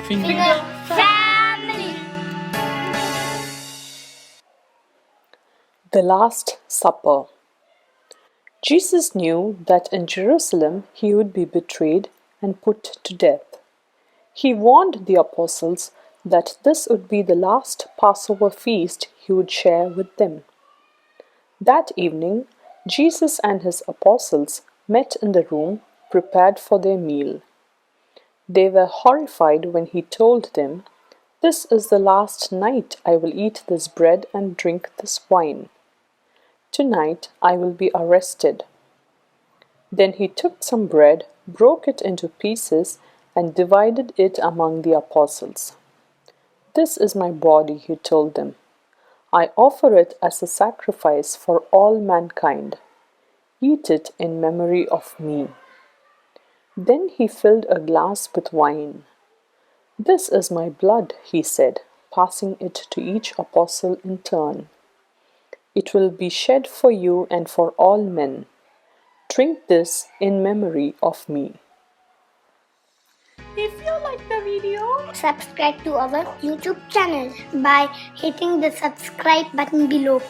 Finger family. The Last Supper. Jesus knew that in Jerusalem he would be betrayed and put to death. He warned the apostles that this would be the last Passover feast he would share with them. That evening, Jesus and his apostles met in the room prepared for their meal. They were horrified when he told them, "This is the last night I will eat this bread and drink this wine. Tonight I will be arrested." Then he took some bread, broke it into pieces, and divided it among the apostles. "This is my body," he told them. "I offer it as a sacrifice for all mankind. Eat it in memory of me." Then he filled a glass with wine. "This is my blood," he said, passing it to each apostle in turn. "It will be shed for you and for all men. Drink this in memory of me." If you like the video, Subscribe to our YouTube channel by hitting the subscribe button below.